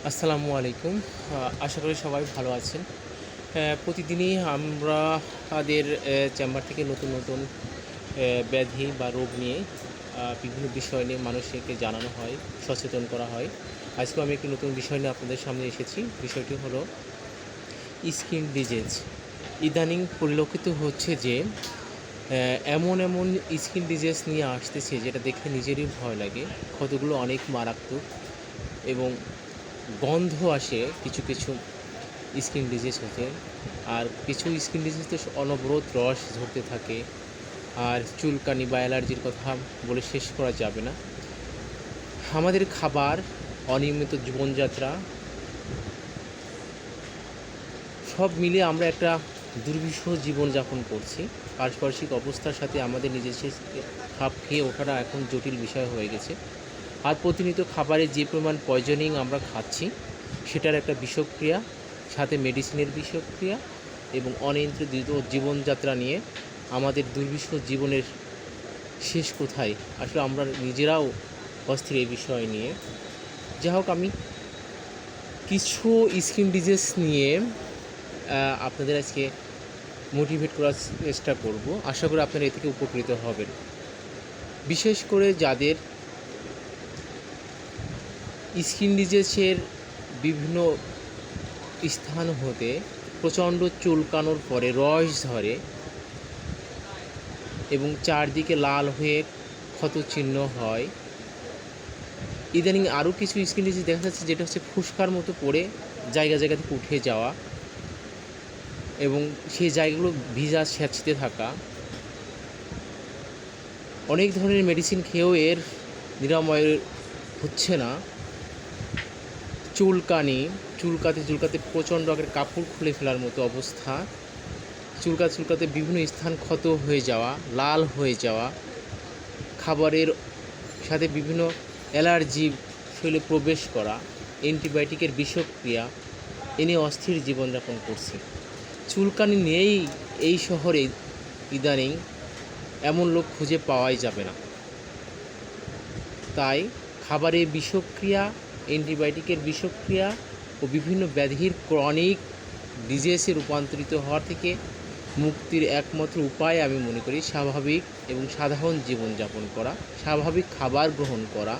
আসসালামু আলাইকুম। আশা করি সবাই ভালো আছেন। প্রতিদিনই আমাদের চেম্বার থেকে নতুন নতুন ব্যাধি বা রোগ নিয়ে বিভিন্ন বিষয় নিয়ে মানুষকে জানানো হয়, সচেতন করা হয়। আজকেও আমি একটি নতুন বিষয় নিয়ে আপনাদের সামনে এসেছি। বিষয়টি হলো স্কিন ডিজিজ। ইদানিং পরিলক্ষিত হচ্ছে যে এমন স্কিন ডিজিজ নিয়ে আসতেছে যেটা দেখে নিজেরই ভয় লাগে। ক্ষতগুলো অনেক মারাত্মক এবং গন্ধ আসে কিছু স্কিন ডিজিজ হতে। আর কিছু স্কিন ডিজিজে অনবরত রস ঝরতে থাকে। আর চুলকানি বা অ্যালার্জির কথা বলে শেষ করা যাবে না। আমাদের খাবার, অনিয়মিত জীবনযাত্রা সব মিলিয়ে আমরা একটা দুর্বিষহ জীবনযাপন করছি। পারিপার্শ্বিক অবস্থার সাথে আমাদের নিজস্ব খাপ খেয়ে ওঠাটা এখন জটিল বিষয় হয়ে গেছে। আর প্রতিনিয়ত খাবারে যে পরিমাণ পয়জনিং আমরা খাচ্ছি সেটার একটা বিষক্রিয়া, সাথে মেডিসিনের বিষক্রিয়া এবং অনিয়ন্ত্রিত জীবনযাত্রা নিয়ে আমাদের দুর্বিষহ জীবনের শেষ কোথায়, আসলে আমরা নিজেরাও অস্থির এই বিষয় নিয়ে। যাই হোক, আমি কিছু স্কিন ডিজিজ নিয়ে আপনাদের আজকে মোটিভেট করার চেষ্টা করব। আশা করি আপনারা এ থেকে উপকৃত হবেন। বিশেষ করে যাদের স্কিন ডিজিজের বিভিন্ন স্থান হতে প্রচণ্ড চুলকানোর পরে রস ধরে এবং চারদিকে লাল হয়ে ক্ষতচিহ্ন হয়। ইদানিং আরও কিছু স্কিন ডিজিজ দেখা যাচ্ছে যেটা হচ্ছে ফুসকার মতো পড়ে জায়গা থেকে উঠে যাওয়া এবং সেই জায়গাগুলো ভিজা স্যাঁতসেঁতে থাকা। অনেক ধরনের মেডিসিন খেয়েও এর নিরাময় হচ্ছে না। চুলকাতে প্রচণ্ড আকারে কাপড় খুলে ফেলার মতো অবস্থা। চুলকাতে বিভিন্ন স্থান ক্ষত হয়ে যাওয়া, লাল হয়ে যাওয়া, খাবারের সাথে বিভিন্ন অ্যালার্জি শরীরে প্রবেশ করা, অ্যান্টিবায়োটিকের বিষক্রিয়া, এ নিয়ে অস্থির জীবনযাপন করছি। চুলকানি নিয়েই এই শহরে ইদানিং এমন লোক খুঁজে পাওয়াই যাবে না। তাই খাবারের বিষক্রিয়া, অ্যান্টিবায়োটিকের বিষক্রিয়া ও বিভিন্ন ব্যাধির ক্রনিক ডিজিজে রূপান্তরিত হওয়া থেকে মুক্তির একমাত্র উপায় আমি মনে করি স্বাভাবিক এবং সাধারণ জীবনযাপন করা, স্বাভাবিক খাবার গ্রহণ করা,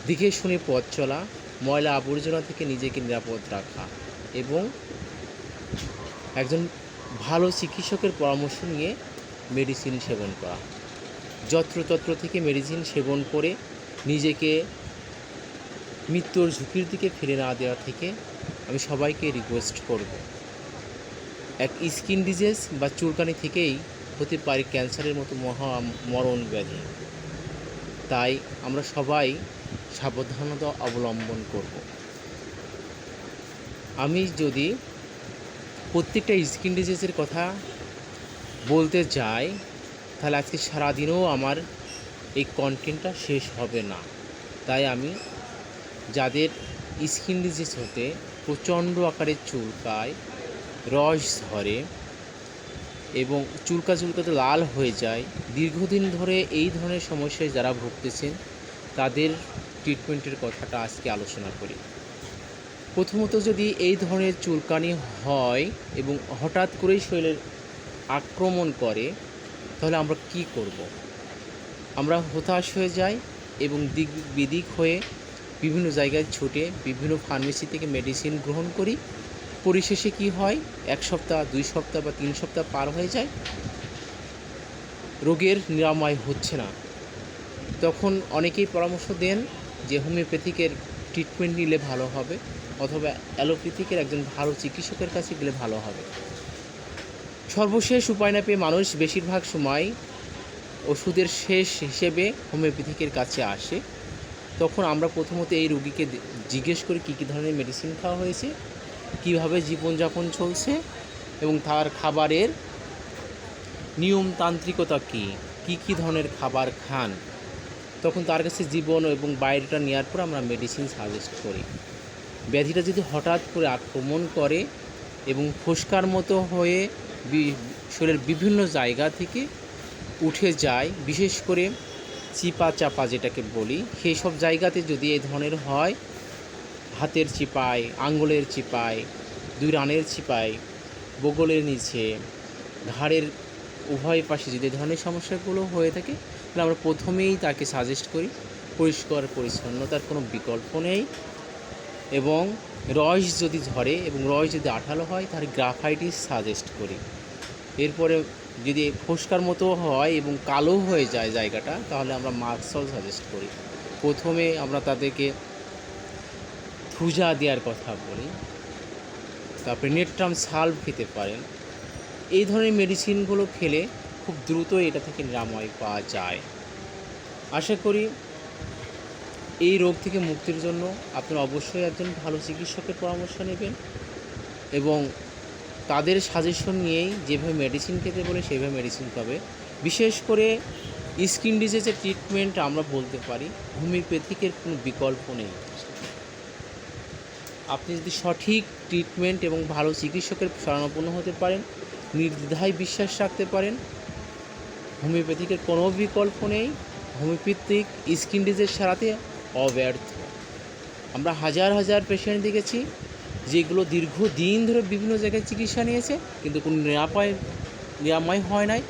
দেখে শুনে পথ চলা, ময়লা আবর্জনা থেকে নিজেকে নিরাপদ রাখা এবং একজন ভালো চিকিৎসকের পরামর্শ নিয়ে মেডিসিন সেবন করা। যত্রতত্র থেকে মেডিসিন সেবন করে নিজেকে মৃত্যুর ঝুঁকির দিকে ফেলে না দেওয়া থেকে আমি সবাইকে রিকোয়েস্ট করব। এক স্কিন ডিজিজ বা চুলকানি থেকেই হতে পারে ক্যান্সারের মতো মরণ ব্যাধি। তাই আমরা সবাই সাবধানতা অবলম্বন করব। আমি যদি প্রত্যেকটা স্কিন ডিজিজের কথা বলতে যাই তাহলে আজকে সারাদিনও আমার এই কন্টেন্টটা শেষ হবে না। তাই আমি যাদের স্কিন ডিজিজ হতে প্রচণ্ড আকারে চুলকায়, রস ধরে এবং চুলকাতে লাল হয়ে যায়, দীর্ঘদিন ধরে এই ধরনের সমস্যায় যারা ভুগতেছেন তাদের ট্রিটমেন্টের কথাটা আজকে আলোচনা করি। প্রথমত, যদি এই ধরনের চুলকানি হয় এবং হঠাৎ করেই শরীরের আক্রমণ করে তাহলে আমরা কি করব? আমরা হতাশ হয়ে যাই এবং দিক বিদিক হয়ে বিভিন্ন জায়গায় ছুটে বিভিন্ন ফার্মেসি থেকে মেডিসিন গ্রহণ করি। পরিশেষে কি হয়, 1 সপ্তাহ, 2 সপ্তাহ বা 3 সপ্তাহ পার হয়ে যায়, রোগের নিরাময় হচ্ছে না। তখন অনেকেই পরামর্শ দেন যে হোমিওপ্যাথিকের ট্রিটমেন্ট নিলে ভালো হবে অথবা অ্যালোপ্যাথিকের একজন ভালো চিকিৎসকের কাছে গেলে ভালো হবে। সর্বশেষ উপায় না পেয়ে মানুষ বেশিরভাগ সময় ওষুধের শেষ হিসেবে হোমিওপ্যাথিকের কাছে আসে। তখন আমরা প্রথমত এই রোগীকে জিজ্ঞেস করি কী ধরনের মেডিসিন খাওয়া হয়েছে, কীভাবে জীবনযাপন চলছে এবং তার খাবারের নিয়মতান্ত্রিকতা কী ধরনের খাবার খান। তখন তার কাছে জীবন এবং বাইরেটা নেওয়ার পর আমরা মেডিসিন সাজেস্ট করি। ব্যাধিটা যদি হঠাৎ করে আক্রমণ করে এবং ফুসকার মতো হয়ে শরীরের বিভিন্ন জায়গা থেকে উঠে যায়, বিশেষ করে চিপা চাপা যেটাকে বলি, সেই সব জায়গাতে যদি এই ধরনের হয় হাতের চিপায়, আঙ্গুলের চিপায়, 2 রানের চিপায়, বগলের নিচে, ঘাড়ের উভয় পাশে যদি এই ধরনের সমস্যাগুলো হয়ে থাকে, তাহলে আমরা প্রথমেই তাকে সাজেস্ট করি পরিষ্কার পরিচ্ছন্নতার কোনো বিকল্প নেই, এবং রস যদি ঝরে এবং রস যদি আঠালো হয় তাহলে গ্রাফাইটিস সাজেস্ট করি। এরপরে যদি ফোস্কার মতো হয় এবং কালো হয়ে যায় জায়গাটা, তাহলে আমরা মার্কসল সাজেস্ট করি। প্রথমে আমরা তাদেরকে থুজা দেওয়ার কথা বলি, তারপরে নেট্রাম সালভ খেতে পারেন। এই ধরনের মেডিসিনগুলো খেলে খুব দ্রুত এটা থেকে নিরাময় পাওয়া যায়। আশা করি এই রোগ থেকে মুক্তির জন্য আপনারা অবশ্যই একজন ভালো চিকিৎসকের পরামর্শ নেবেন এবং তাদের সাজেশন নিয়েই যেভাবে মেডিসিন খেতে বলে সেইভাবে মেডিসিন খাবে। বিশেষ করে স্কিন ডিজিজের ট্রিটমেন্ট আমরা বলতে পারি হোমিওপ্যাথিকের কোনো বিকল্প নেই। আপনি যদি সঠিক ট্রিটমেন্ট এবং ভালো চিকিৎসকের শরণাপন্ন হতে পারেন, নির্দ্বিধায় বিশ্বাস রাখতে পারেন, হোমিওপ্যাথিকের কোনো বিকল্প নেই। হোমিওপ্যাথিক স্কিন ডিজিজ সারাতে অব্যর্থ। আমরা হাজার হাজার পেশেন্ট দেখেছি যেগুলো দীর্ঘদিন ধরে বিভিন্ন জায়গায় চিকিৎসা নিয়েছে কিন্তু কোনো নিরাময় হয় নাই।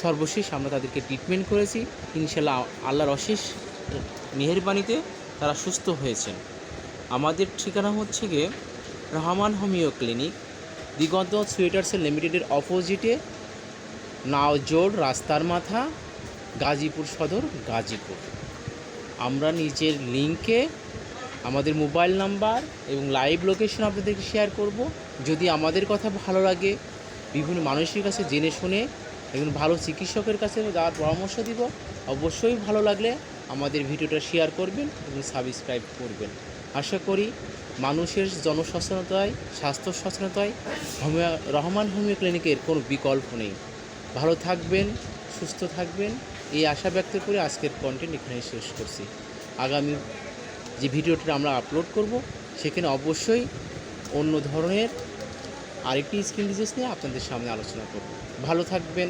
সর্বশেষ আমরা তাদেরকে ট্রিটমেন্ট করেছি, ইনশাল্লাহ আল্লাহর অশেষ মেহেরবানিতে তারা সুস্থ হয়েছেন। আমাদের ঠিকানা হচ্ছে গিয়ে রহমান হোমিও ক্লিনিক, দিগন্ত সুইটার্স লিমিটেডের অপোজিটে, নাওজোড় রাস্তার মাথা, গাজীপুর সদর, গাজীপুর। আমরা নিজের লিঙ্কে আমাদের মোবাইল নাম্বার এবং লাইভ লোকেশন আপনাদেরকে শেয়ার করব। যদি আমাদের কথা ভালো লাগে, বিভিন্ন মানুষের কাছে জেনে শুনে একজন ভালো চিকিৎসকের কাছে যাওয়ার পরামর্শ দিব। অবশ্যই ভালো লাগলে আমাদের ভিডিওটা শেয়ার করবেন এবং সাবস্ক্রাইব করবেন। আশা করি মানুষের জনসচেতনতায়, স্বাস্থ্য সচেতনতায় রহমান হোমিও ক্লিনিকের কোনো বিকল্প নেই। ভালো থাকবেন, সুস্থ থাকবেন, এই আশা ব্যক্ত করে আজকের কন্টেন্ট এখানে শেষ করছি। আগামী যে ভিডিওটা আমরা আপলোড করব সেখানে অবশ্যই অন্য ধরনের আরেকটি স্কিন ডিজিজ নিয়ে আপনাদের সামনে আলোচনা করব। ভালো থাকবেন।